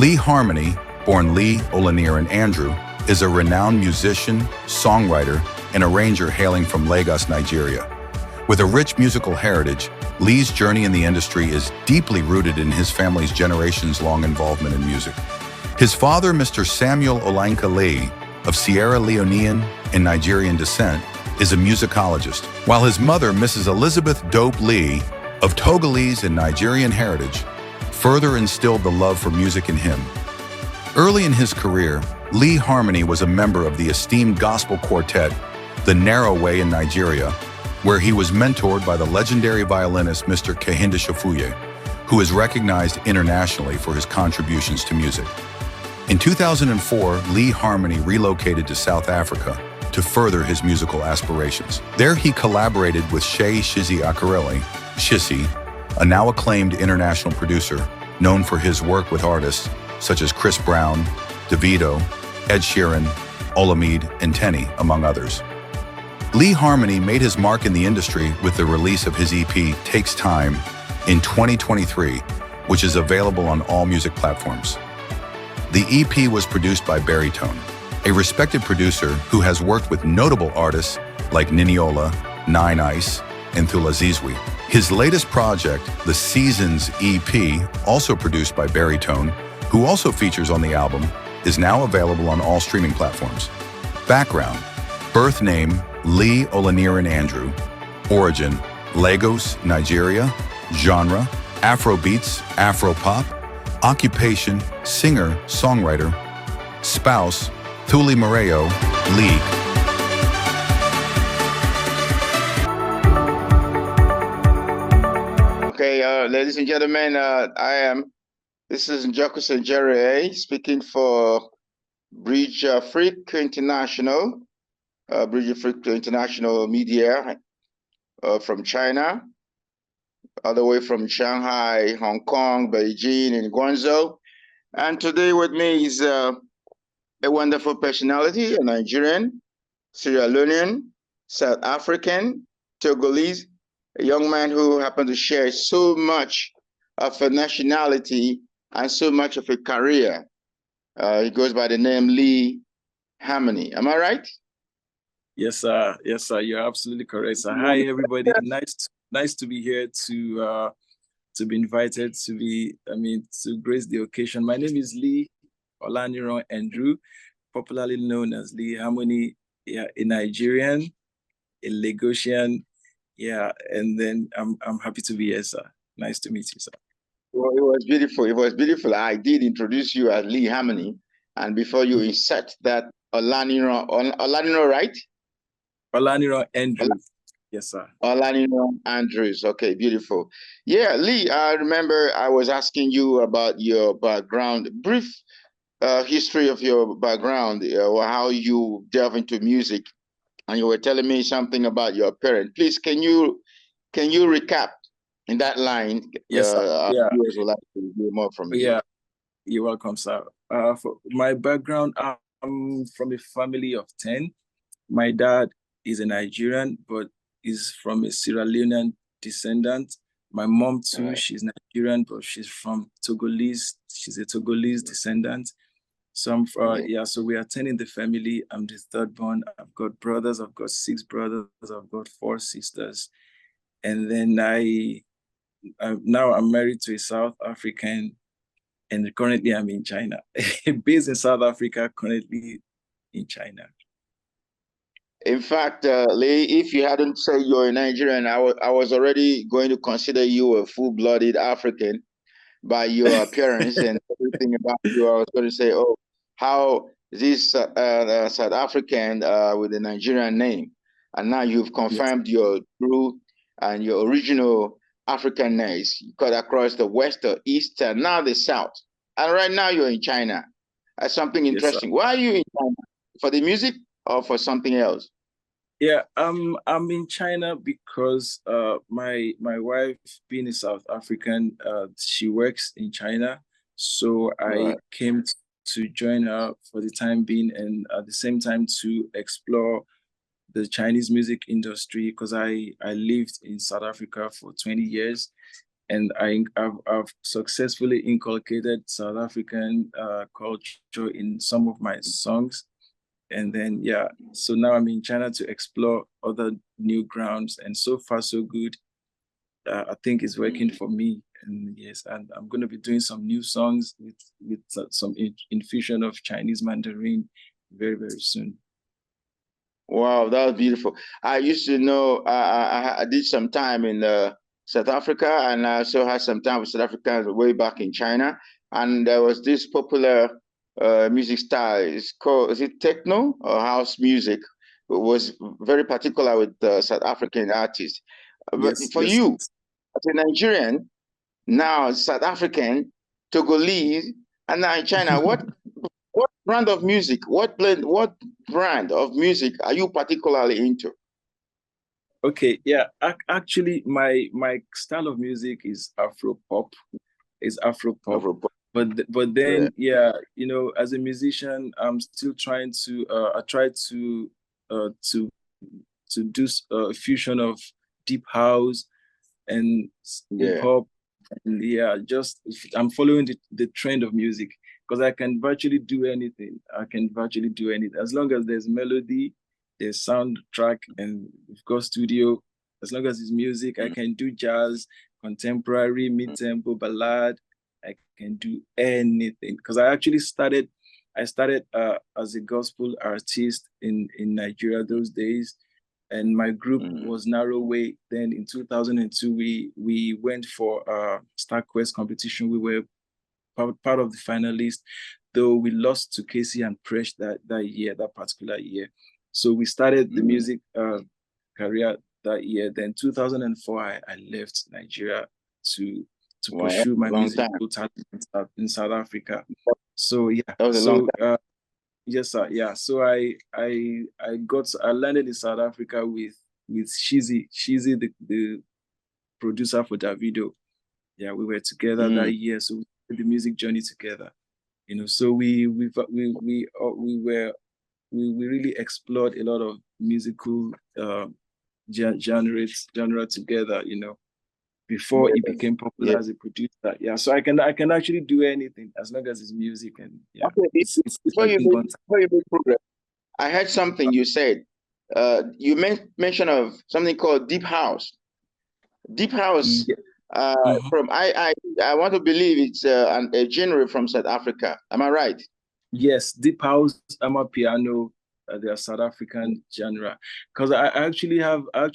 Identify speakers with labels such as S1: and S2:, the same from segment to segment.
S1: Leigh Harmony, born Leigh Olaniran Andrew, is a renowned musician, songwriter, and arranger hailing from Lagos, Nigeria. With a rich musical heritage, Leigh's journey in the industry is deeply rooted in his family's generations-long involvement in music. His father, Mr. Samuel Olayinka Leigh, of Sierra Leonean and Nigerian descent, is a musicologist, while his mother, Mrs. Elizabeth Dope Leigh, of Togolese and Nigerian heritage, further instilled the love for music in him. Early in his career, Leigh Harmony was a member of the esteemed gospel quartet, the NARROWWAY in Nigeria, where he was mentored by the legendary violinist Mr. Kehinde Shofuye, who is recognized internationally for his contributions to music. In 2004, Leigh Harmony relocated to South Africa to further his musical aspirations. There he collaborated with Sheyi Shizzi Akerele, Shizzi, a now acclaimed international producer, known for his work with artists such as Chris Brown, Davido, Ed Sheeran, Olamide, and Teni, among others. Leigh Harmony made his mark in the industry with the release of his EP, Takes Time, in 2023, which is available on all music platforms. The EP was produced by Baritone, a respected producer who has worked with notable artists like Niniola, Nine Ice, and Thulazizwe. His latest project, the Seasons EP, also produced by Baritone, who also features on the album, is now available on all streaming platforms. Background: birth name, Leigh Olaniran Andrew. Origin: Lagos, Nigeria. Genre: Afrobeats, Afropop. Occupation: singer, songwriter. Spouse: Thuli Mareo, League.
S2: Okay, ladies and gentlemen, this is Njoku speaking for Bridge Freak International, Bridge Freak International Media from China, all the way from Shanghai, Hong Kong, Beijing, and Guangzhou. And today with me is a wonderful personality, a Nigerian, Sierra Leonean, South African, Togolese, a young man who happened to share so much of a nationality and so much of a career. He goes by the name Leigh Harmony. Am I right?
S3: Yes, sir. Yes, sir. You're absolutely correct, sir. Hi, everybody. Nice to be here to be invited to grace the occasion. My name is Leigh Olaniran Andrew, popularly known as Leigh Harmony. Yeah, a Nigerian, a Lagosian. Yeah, and then I'm happy to be here, sir. Nice to meet you, sir.
S2: Well, it was beautiful. It was beautiful. I did introduce you as Leigh Harmony, and before you insert that Olaniran, right?
S3: Olaniran Andrew. Yes, sir.
S2: Olaniran Andrews. Okay, beautiful. Yeah, Leigh, I remember I was asking you about your background, brief history of your background, or how you delve into music, and you were telling me something about your parents. Please, can you recap in that line?
S3: Yes, sir.
S2: Our viewers would like to hear more from you.
S3: Yeah, you're welcome, sir. For my background, I'm from a family of 10. My dad is a Nigerian, but is from a Sierra Leonean descendant. My mom too, right. She's Nigerian, but she's from Togolese. She's a Togolese descendant. So I'm so we are 10 in the family. I'm the third born. I've got brothers. I've got 6 brothers. I've got 4 sisters. And then now I'm married to a South African, and currently I'm in China. Based in South Africa, currently in China.
S2: In fact, Leigh, if you hadn't said you're a Nigerian, I was already going to consider you a full-blooded African by your appearance and everything about you. I was going to say, oh, how this South African with a Nigerian name, and now you've confirmed your true and your original Africanness. You cut across the west, the east, and now the south. And right now you're in China. That's something interesting. Yes, why are you in China? For the music or for something else?
S3: Yeah, I'm in China because my wife, being a South African, she works in China. So I came to join her for the time being, and at the same time to explore the Chinese music industry, because I lived in South Africa for 20 years. and I've successfully inculcated South African culture in some of my songs. And then, yeah, so now I'm in China to explore other new grounds, and so far so good. I think it's working for me. And yes, and I'm going to be doing some new songs with some infusion of Chinese Mandarin very, very soon.
S2: Wow, that was beautiful. I used to know, I did some time in South Africa, and I also had some time with South Africans way back in China. And there was this popular music style. It's called, is it techno or house music? It was very particular with South African artists. But for you, as a Nigerian, now South African, Togolese, and now in China, what brand of music, what brand of music are you particularly into?
S3: Okay, yeah, actually, my style of music is Afro pop. But then, yeah, you know, as a musician, I'm still trying to I try to do a fusion of deep house and hip hop. And yeah, just I'm following the trend of music, because I can virtually do anything. As long as there's melody, there's soundtrack, and we've got studio. As long as it's music, I can do jazz, contemporary, mid-tempo, ballad. I can do anything, because I started as a gospel artist in Nigeria those days, and my group was NARROWWAY. Then in 2002, we went for a Star Quest competition. We were part of the finalists, though we lost to Casey and Presh that particular year. So we started the music career that year. Then 2004, I left Nigeria to pursue my musical talent in South Africa. So yeah,
S2: that was a long time.
S3: Yes, sir. Yeah. So I landed in South Africa with Sheyi Shizzi, the producer for Davido. Yeah, we were together that year, so we did the music journey together. You know, so we really explored a lot of musical genre together. You know, before he became popular as a producer. Yeah, so I can actually do anything as long as it's music. And yeah,
S2: before you make progress, I heard something you said. You mention of something called deep house. Deep house. From I want to believe it's a genre from South Africa. Am I right?
S3: Yes, deep house, amapiano. They are South African genre. Because I actually have a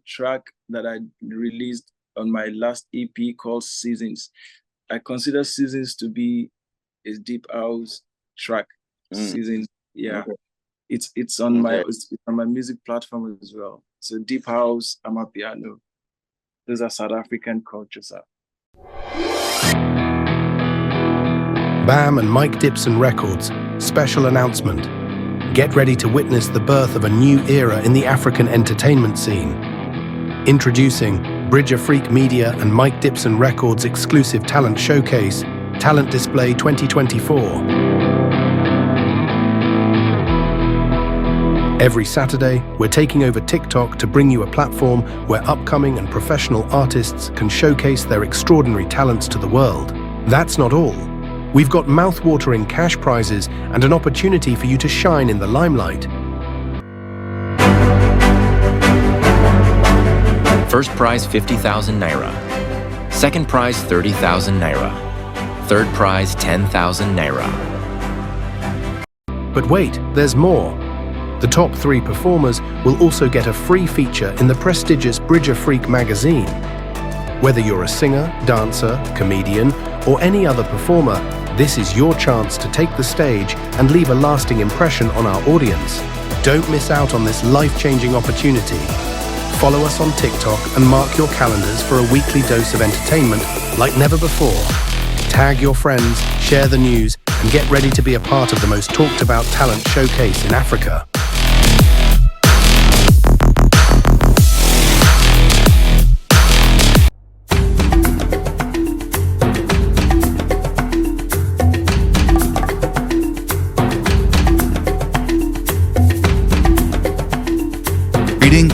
S3: track that I released on my last EP called Seasons. I consider Seasons to be a deep house track. Seasons, yeah. Okay. It's on my music platform as well. So deep house, amapiano. Those are South African cultures.
S4: BAM and Mike Dipson Records special announcement. Get ready to witness the birth of a new era in the African entertainment scene. Introducing Bridge Freak Media and Mike Dipson Records exclusive talent showcase, Talent Display 2024. Every Saturday, we're taking over TikTok to bring you a platform where upcoming and professional artists can showcase their extraordinary talents to the world. That's not all. We've got mouth-watering cash prizes and an opportunity for you to shine in the limelight.
S5: First prize 50,000 Naira. Second prize 30,000 Naira. Third prize 10,000 Naira.
S4: But wait, there's more. The top 3 performers will also get a free feature in the prestigious Bridge Freak magazine. Whether you're a singer, dancer, comedian, or any other performer, this is your chance to take the stage and leave a lasting impression on our audience. Don't miss out on this life-changing opportunity. Follow us on TikTok and mark your calendars for a weekly dose of entertainment like never before. Tag your friends, share the news, and get ready to be a part of the most talked about talent showcase in Africa.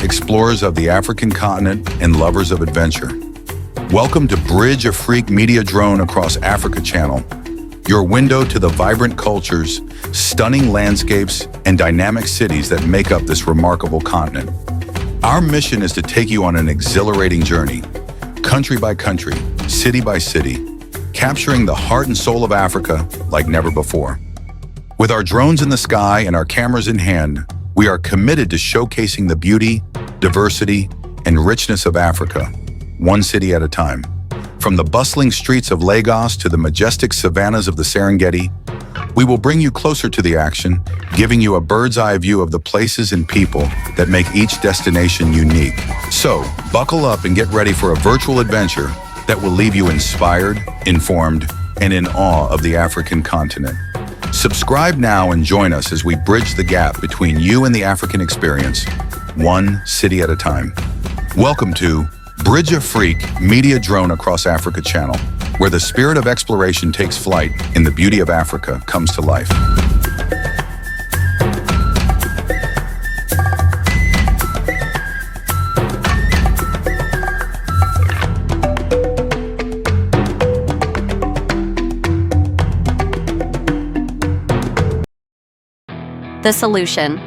S1: Explorers of the African continent and lovers of adventure. Welcome to Bridge Afrique Media Drone Across Africa channel, your window to the vibrant cultures, stunning landscapes, and dynamic cities that make up this remarkable continent. Our mission is to take you on an exhilarating journey, country by country, city by city, capturing the heart and soul of Africa like never before. With our drones in the sky and our cameras in hand, we are committed to showcasing the beauty, diversity, and richness of Africa, one city at a time. From the bustling streets of Lagos to the majestic savannas of the Serengeti, we will bring you closer to the action, giving you a bird's-eye view of the places and people that make each destination unique. So, buckle up and get ready for a virtual adventure that will leave you inspired, informed, and in awe of the African continent. Subscribe now and join us as we bridge the gap between you and the African experience, one city at a time. Welcome to Bridge Afrique Media Drone Across Africa channel, where the spirit of exploration takes flight and the beauty of Africa comes to life.
S6: The solution.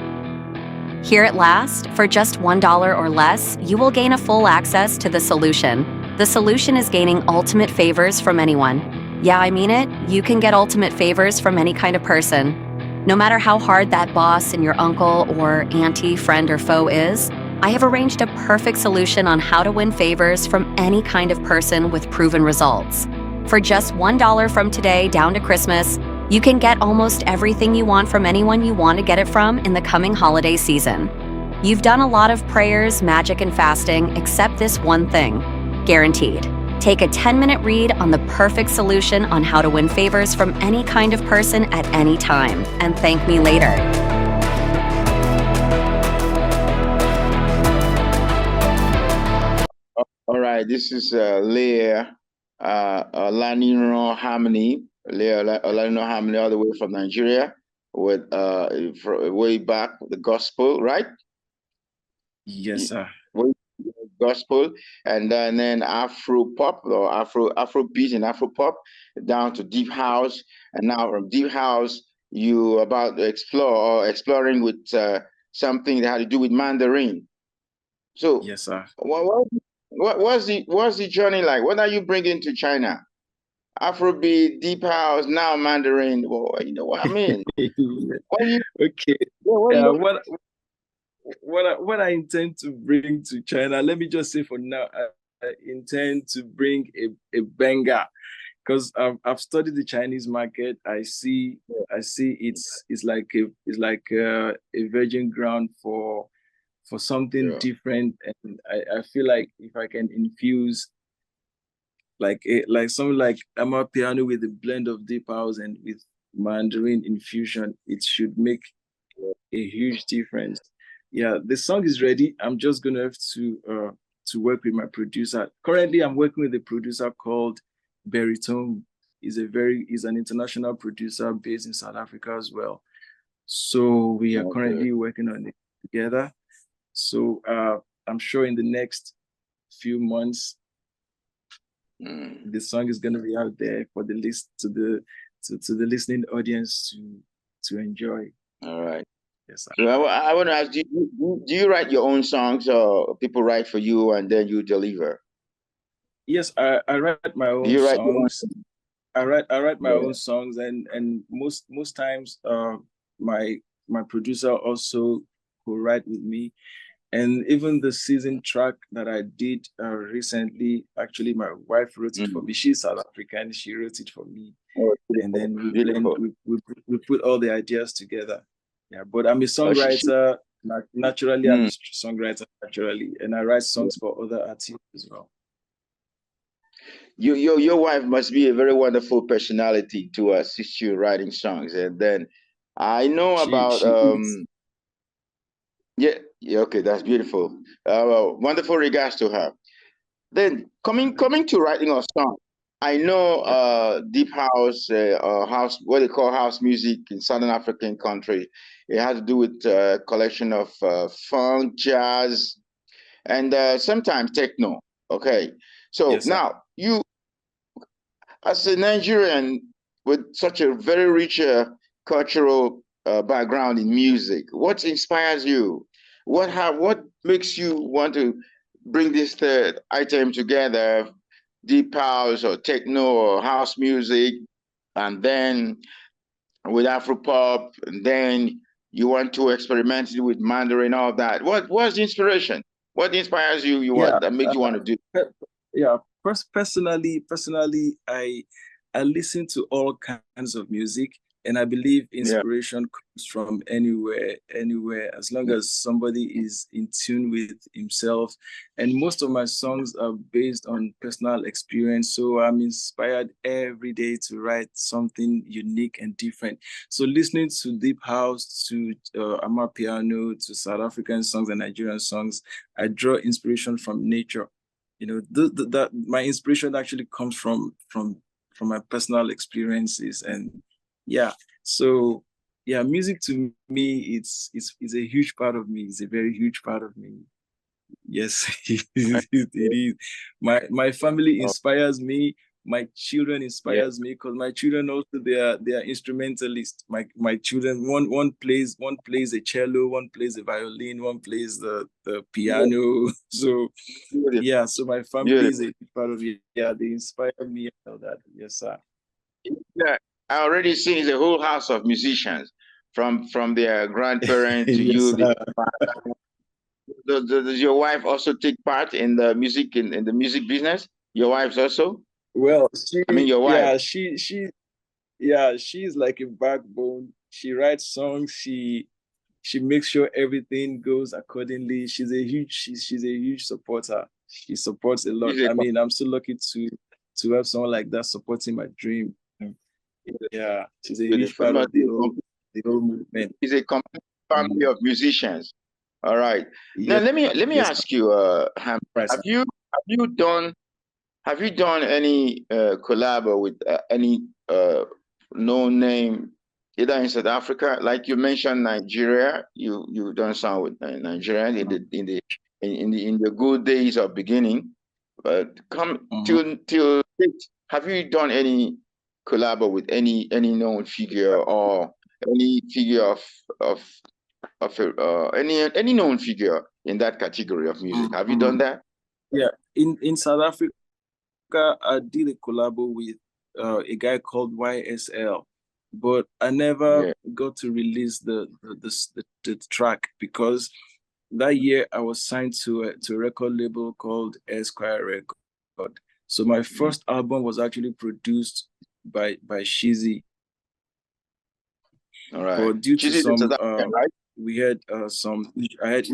S6: Here at last, for just $1 or less, you will gain a full access to The Solution. The Solution is gaining ultimate favors from anyone. Yeah, I mean it. You can get ultimate favors from any kind of person. No matter how hard that boss and your uncle or auntie, friend or foe is, I have arranged a perfect solution on how to win favors from any kind of person with proven results. For just $1 from today down to Christmas, you can get almost everything you want from anyone you want to get it from in the coming holiday season. You've done a lot of prayers, magic, and fasting, except this one thing. Guaranteed. Take a 10-minute read on the perfect solution on how to win favors from any kind of person at any time, and thank me later.
S2: All right, this is Leigh Olaniran Harmony. Leigh Olaniran Harmony, all the way from Nigeria, with way back the gospel, right?
S3: Yes, sir.
S2: Way gospel, and then Afro pop or Afro beat and Afro pop, down to deep house, and now from deep house you about to exploring with something that had to do with Mandarin. So
S3: yes, sir.
S2: What's the journey like? What are you bringing to China? Afrobeat, deep house, now Mandarin. Well, you know what I mean.
S3: Okay. What I intend to bring to China, let me just say for now, I intend to bring a banger, because I've studied the Chinese market. I see it's like a virgin ground for something different, and I feel like if I can infuse like something like Amapiano with a blend of deep house and with Mandarin infusion, it should make a huge difference. Yeah, the song is ready. I'm just gonna have to work with my producer. Currently, I'm working with a producer called Baritone. He's an international producer based in South Africa as well. So we are currently working on it together. So I'm sure in the next few months, the song is going to be out there for the the listening audience to enjoy.
S2: All right.
S3: Yes, sir.
S2: So I want to ask, do you write your own songs, or people write for you and then you deliver?
S3: Yes, I write my own songs. I write my own songs, and most times my producer also will write with me. And even the season track that I did recently, actually, my wife wrote it for me. She's South African. She wrote it for me. And then we put all the ideas together. Yeah, but I'm a songwriter. Naturally, I'm a songwriter naturally. And I write songs for other artists as well.
S2: Your wife must be a very wonderful personality to assist you writing songs. And then I know Yeah, okay, that's beautiful. Wonderful regards to her. Then coming to writing a song, I know deep house, house, what they call house music in Southern African country. It has to do with a collection of funk, jazz, and sometimes techno. Okay, So
S3: Yes, sir.
S2: now you, as a Nigerian with such a very rich cultural background in music, what inspires you? What makes you want to bring this third item together, deep house or techno or house music, and then with Afropop, and then you want to experiment with Mandarin, all that. What's the inspiration? What inspires you?
S3: Yeah,
S2: That makes you want to do?
S3: yeah. Personally, I listen to all kinds of music, and I believe
S2: Yeah.
S3: inspiration comes from anywhere, as long as somebody is in tune with himself. And most of my songs are based on personal experience, so I'm inspired every day to write something unique and different. So listening to deep house, to Amapiano, to South African songs and Nigerian songs, I draw inspiration from nature. You know, that my inspiration actually comes from my personal experiences. And yeah, so yeah, music to me, it's a huge part of me. It's a very huge part of me. Yes, it is. My family
S2: Oh,
S3: inspires me. My children
S2: yeah.
S3: inspires me, because my children also, they are instrumentalists. My children, one plays a cello, one plays a violin, one plays the piano. So
S2: Beautiful.
S3: yeah, so my family is
S2: Beautiful.
S3: a big part of it. Yeah, they inspire me and all that. Yes, sir.
S2: Yeah, I already see the whole house of musicians, from their grandparents to
S3: Yes,
S2: you.
S3: sir.
S2: Does your wife also take part in the music in the music business? Your wife's also?
S3: Well,
S2: I mean, your wife.
S3: she's like a backbone. She writes songs. She makes sure everything goes accordingly. She's a huge supporter. She supports a lot.
S2: She's a,
S3: I mean, I'm so lucky to have someone like that supporting my dream. Yeah, she's a huge part of the whole movement.
S2: she's a complete family
S3: Mm.
S2: of musicians. All right. Now
S3: Yes,
S2: let me
S3: yes,
S2: ask you, Ham,
S3: right, sir.
S2: have you done any collab with any known name, either in South Africa, like you mentioned Nigeria, you done some with Nigerians in the good days of beginning, but come
S3: Mhm.
S2: till date, have you done any collab with any known figure, or any figure of any known figure in that category of music? Have you done
S3: Mhm.
S2: that?
S3: Yeah, in South Africa, I did a collab with a guy called YSL, but I never
S2: Yeah.
S3: got to release the track, because that year I was signed to a record label called Esquire Record. So my
S2: Mm.
S3: first album was actually produced by Shizzi,
S2: All right.
S3: but due to
S2: She's in South
S3: some
S2: African, right?
S3: we had some I had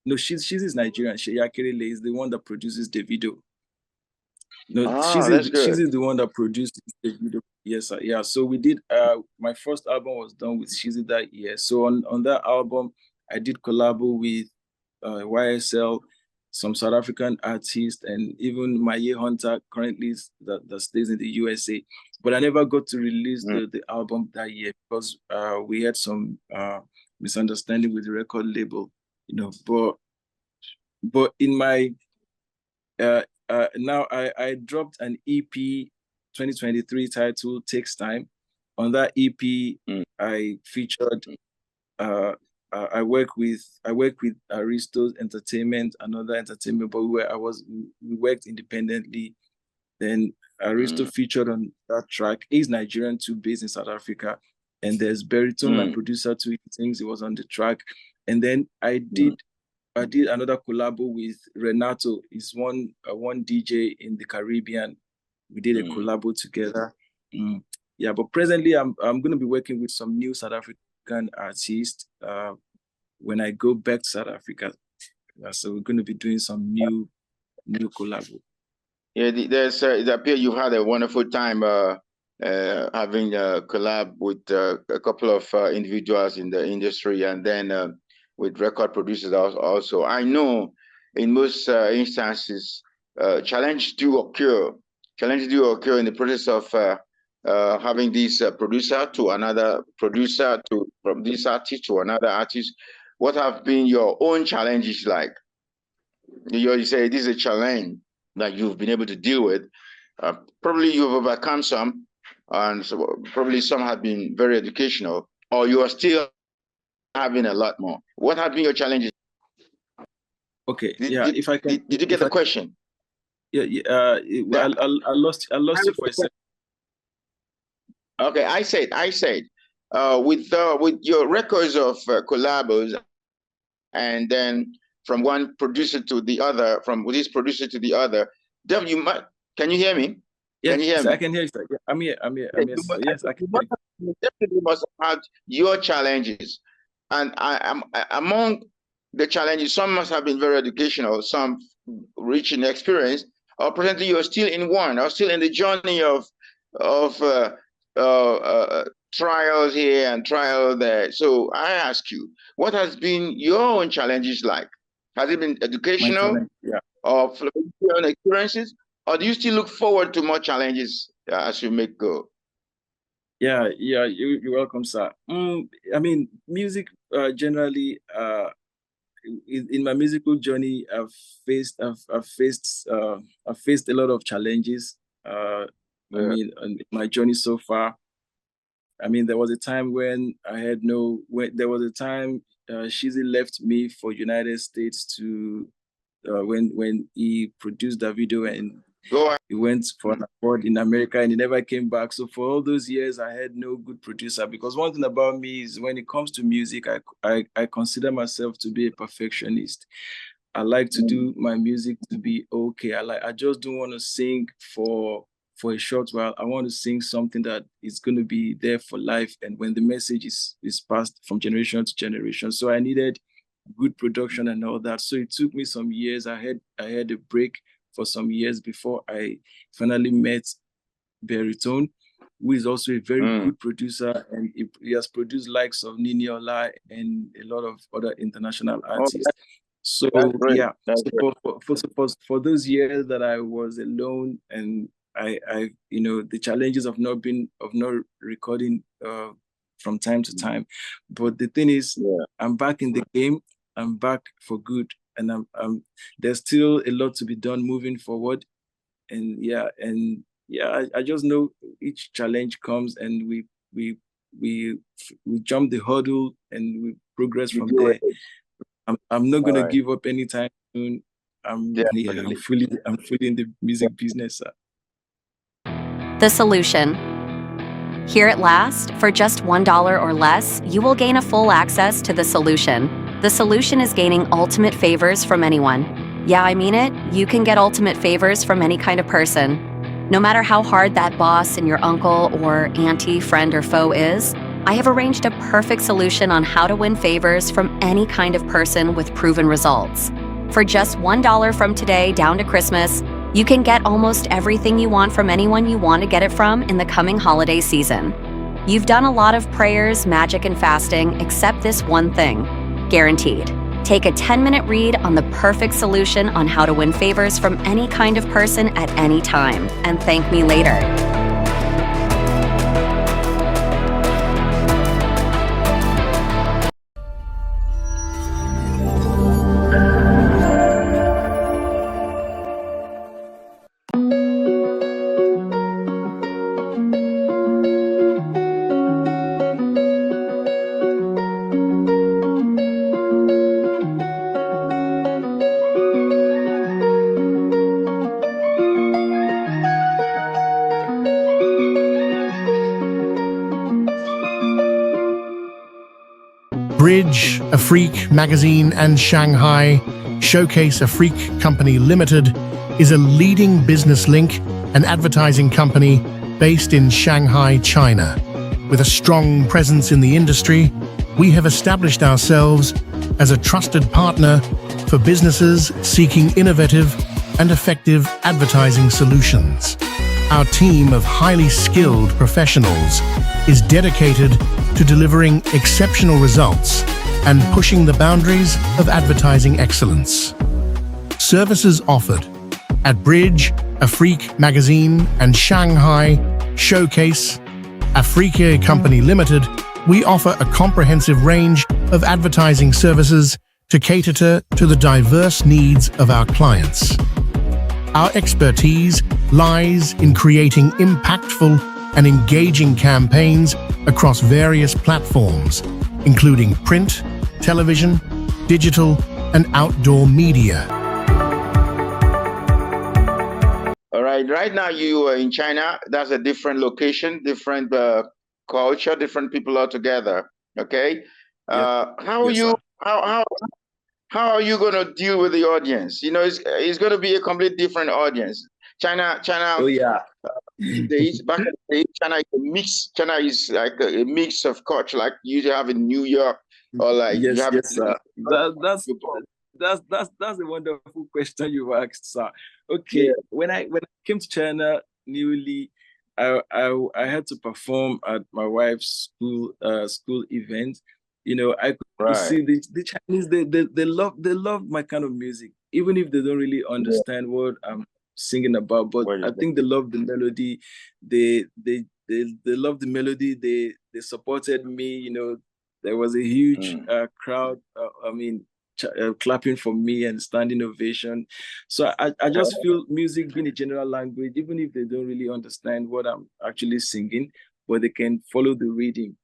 S3: no, she's Nigerian. Sheyi Akerele is the one that produces Davido. No,
S2: Ah, that's
S3: she's
S2: good.
S3: the one that produced the video. Yes, sir. Yeah. So we did. My first album was done with Shizzy that year. So on that album, I did collab with YSL, some South African artists, and even Maye Hunter, currently that stays in the USA. But I never got to release
S2: Mm.
S3: the album that year, because we had some misunderstanding with the record label. You know, but in my now I dropped an EP 2023 titled Takes Time. On that EP,
S2: Mm.
S3: I featured I work with Aristo's Entertainment, another entertainment, but we worked independently. Then Aristo
S2: Mm.
S3: featured on that track. He's Nigerian too, based in South Africa. And there's Beriton, my
S2: Mm.
S3: producer too. He thinks he was on the track. And then
S2: Mm.
S3: I did another collab with Renato. He's one DJ in the Caribbean. We did a
S2: Mm.
S3: collab together. Yeah, but presently I'm going to be working with some new South African artists when I go back to South Africa. So we're going to be doing some new collab.
S2: Yeah, it appears you've had a wonderful time having a collab with a couple of individuals in the industry, and then with record producers also. I know in most instances, challenges do occur. Challenges do occur in the process of having this producer to another producer, to from this artist to another artist. What have been your own challenges like? You say this is a challenge. that you've been able to deal with. Probably you've overcome some, and so probably some have been very educational, or you are still having a lot more. What have been your challenges?
S3: Okay, if I can.
S2: Did you get the question?
S3: Yeah, I lost you for a second.
S2: Okay, I said, with your records of collabos, and then from one producer to the other, from this producer to the other, Dev, can you hear me?
S3: Yes,
S2: can you hear me?
S3: I can hear you, sir. Yeah, I'm here. Yes, I can hear you.
S2: You definitely must have had your challenges, and among the challenges, some must have been very educational, some rich in experience, or presently you're still in one, or still in the journey of trials here and trial there. So I ask you, what has been your own challenges like? Has it been educational, or your own experiences, or do you still look forward to more challenges as you make go?
S3: Yeah, you're welcome, sir. I mean, music generally. In my musical journey, I've faced a lot of challenges. I mean, in my journey so far. I mean, there was a time when Shizzi left me for United States to when he produced Davido, and he went for an award in America and he never came back. So for all those years, I had no good producer, because one thing about me is when it comes to music, I consider myself to be a perfectionist. I like to do my music to be okay. I just don't want to sing for a short while. I want to sing something that is going to be there for life, and when the message is passed from generation to generation. So I needed good production and all that. So it took me some years. I had a break for some years before I finally met Baritone, who is also a very good producer, and he has produced likes of Niniola and a lot of other international artists. So yeah, for those years that I was alone, and I the challenges of not recording from time to time, but the thing is, I'm back in the game. I'm back for good, and I'm there's still a lot to be done moving forward, and I just know each challenge comes, and we jump the hurdle and we progress from there. I'm not gonna give up anytime soon. I'm fully in the music business, sir.
S6: The solution. Here at last, for just $1 or less, you will gain a full access to the solution. The solution is gaining ultimate favors from anyone. Yeah, I mean it. You can get ultimate favors from any kind of person. No matter how hard that boss and your uncle or auntie, friend or foe is, I have arranged a perfect solution on how to win favors from any kind of person with proven results. For just $1 from today down to Christmas, you can get almost everything you want from anyone you want to get it from in the coming holiday season. You've done a lot of prayers, magic, and fasting, except this one thing. Guaranteed. Take a 10-minute read on the perfect solution on how to win favors from any kind of person at any time, and thank me later.
S4: Bridge, Afrique Magazine and Shanghai Showcase Afrique Company Limited is a leading business link and advertising company based in Shanghai, China. With a strong presence in the industry, we have established ourselves as a trusted partner for businesses seeking innovative and effective advertising solutions. Our team of highly skilled professionals is dedicated to delivering exceptional results and pushing the boundaries of advertising excellence. Services offered at Bridge, Afrique Magazine and Shanghai Showcase Afrique Company Limited, we offer a comprehensive range of advertising services to cater to the diverse needs of our clients. Our expertise lies in creating impactful and engaging campaigns across various platforms, including print, television, digital, and outdoor media.
S2: All right. Right now, you are in China. That's a different location, different culture, different people altogether. Okay. How are
S3: Yes,
S2: you?
S3: sir.
S2: How are you going to deal with the audience? You know, it's going to be a completely different audience. China
S3: Oh yeah.
S2: these days, back in the day, China is a mix. China is like a mix of culture, like you have in New York, or like you
S3: Yes,
S2: have.
S3: yes, sir. That's a wonderful question you asked, sir.
S2: Yeah.
S3: Okay, when I came to China newly, I had to perform at my wife's school event. You know, I could
S2: Right.
S3: see the Chinese, they love my kind of music, even if they don't really
S2: Yeah.
S3: understand what I'm singing about. But
S2: What is
S3: I think they love the melody. They love the melody. They supported me. You know, there was a huge
S2: Mm.
S3: crowd. Clapping for me and standing ovation. So I just feel music being a general language, even if they don't really understand what I'm actually singing, but they can follow the reading.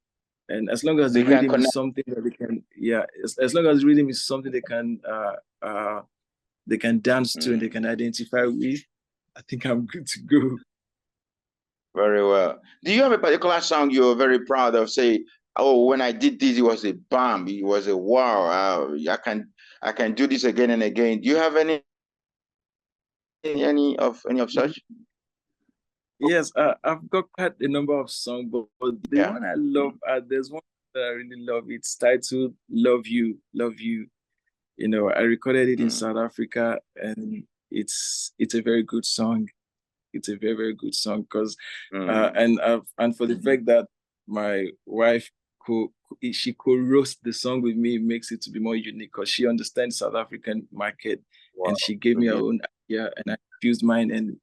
S3: And as long as the
S2: They can
S3: rhythm is
S2: connect.
S3: something that they can, as long as the rhythm is something they can dance to and they can identify with, I think I'm good to go.
S2: Very well. Do you have a particular song you're very proud of? Say, oh, when I did this, it was a bomb. It was a wow. I can do this again and again. Do you have any of such?
S3: Yes, I've got quite a number of songs, but the
S2: Yeah.
S3: one I love, there's one that I really love. It's titled "Love You, Love You." You know, I recorded it in South Africa, and it's a very good song. It's a very, very good song because and for the fact that my wife she co-wrote the song with me makes it to be more unique because she understands South African market,
S2: Wow.
S3: and she gave me her own idea and I fused mine, and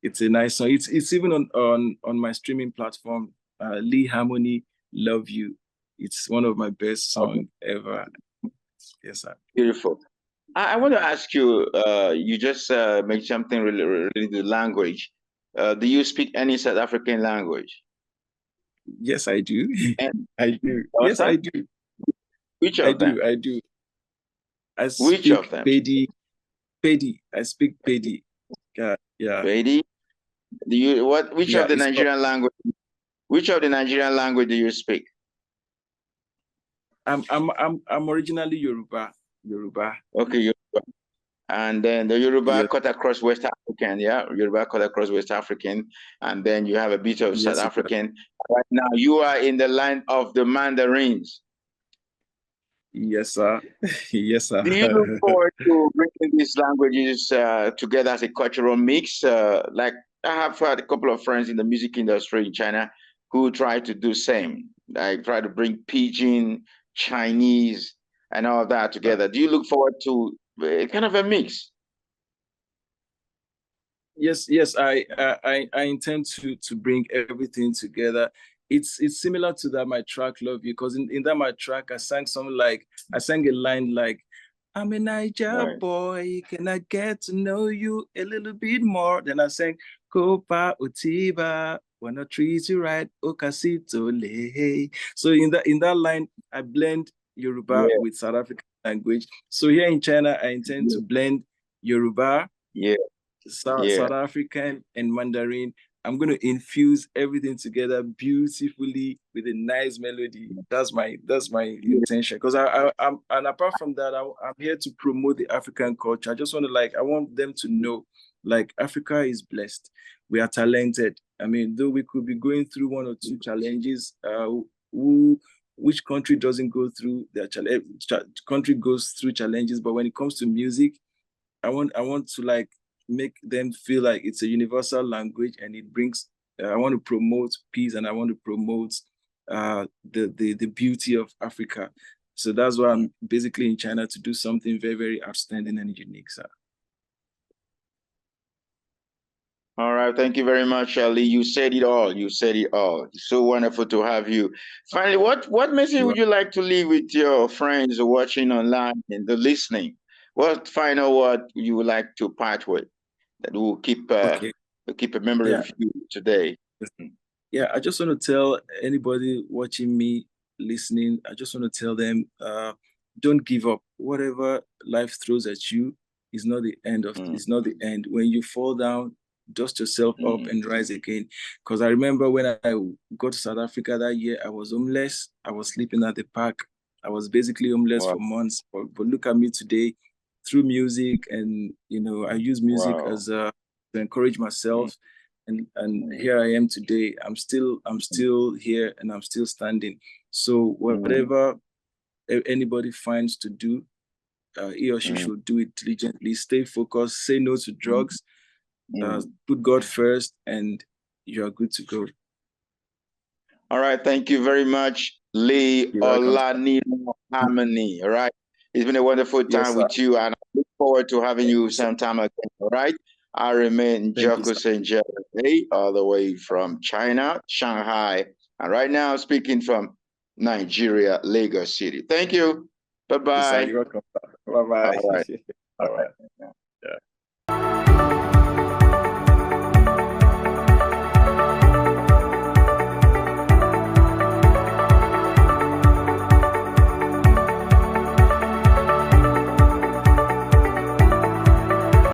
S3: it's a nice song. It's even on my streaming platform, Leigh Harmony, Love You. It's one of my best songs ever. Yes, sir.
S2: Beautiful. I want to ask you. You just mentioned something related to language. Do you speak any South African language?
S3: Yes, I do.
S2: And
S3: I do.
S2: what's
S3: Yes,
S2: that?
S3: I do.
S2: Which
S3: I
S2: of them?
S3: do. I do. I
S2: Which of
S3: speak
S2: them?
S3: Pedi. Pedi. I speak Pedi. Yeah, yeah,
S2: Lady? Do you what? Which
S3: yeah.
S2: of the Nigerian language? Which of the Nigerian language do you speak?
S3: I'm originally Yoruba. Yoruba.
S2: Okay, and then the Yoruba
S3: Yes,
S2: cut across West African, yeah, Yoruba cut across West African, and then you have a bit of South
S3: yes, it does.
S2: African. Right now, you are in the line of the Mandarins.
S3: Yes, sir. Yes, sir.
S2: Do you look forward to bringing these languages together as a cultural mix? Like I have had a couple of friends in the music industry in China who try to do same, like try to bring Pidgin, Chinese, and all of that together. Do you look forward to kind of a mix?
S3: Yes. I intend to bring everything together. It's similar to that my track Love You, because in that my track I sang a line like, I'm a Niger
S2: Right.
S3: boy, can I get to know you a little bit more? Then I sang Kopa Utiba, wanna treat you right, Okasito Le. So in that line, I blend Yoruba
S2: Yeah,
S3: with South African language. So here in China, I intend
S2: yeah,
S3: to blend Yoruba,
S2: yeah, yeah.
S3: South African, and Mandarin. I'm going to infuse everything together beautifully with a nice melody. That's my intention. Because I'm and apart from that, I'm here to promote the African culture. I just want to I want them to know like Africa is blessed. We are talented. I mean, though we could be going through one or two challenges, which country doesn't go through their challenge? Country goes through challenges, but when it comes to music, I want to make them feel like it's a universal language, and it brings I want to promote peace, and I want to promote the beauty of Africa. So that's why I'm basically in China to do something very, very outstanding and unique, sir.
S2: All right, thank you very much, Ali. You said it all. You said it all. It's so wonderful to have you. Finally, what message would you like to leave with your friends watching online and the listening? what final word you would like to part with that will keep keep a memory of you today?
S3: Yeah, I just want to tell anybody watching me, listening, I just want to tell them, don't give up. Whatever life throws at you is not the end of it's not the end. When you fall down, dust yourself up and rise again. Because I remember when I got to South Africa that year, I was homeless. I was sleeping at the park. I was basically homeless for months. But look at me today, through music, and I use music as to encourage myself. And here I am today. I'm still here, and I'm still standing. So whatever anybody finds to do, he or she should do it diligently. Stay focused. Say no to drugs. Put God first, and you are good to go.
S2: All right, thank you very much, Leigh Olaniran Harmony. All right, it's been a wonderful time with you, and I look forward to having you sometime again. All right, I remain Njoku Leigh, all the way from China, Shanghai, and right now speaking from Nigeria, Lagos City. Thank you. Bye bye.
S3: You're welcome. Bye bye.
S2: All right.
S3: All right.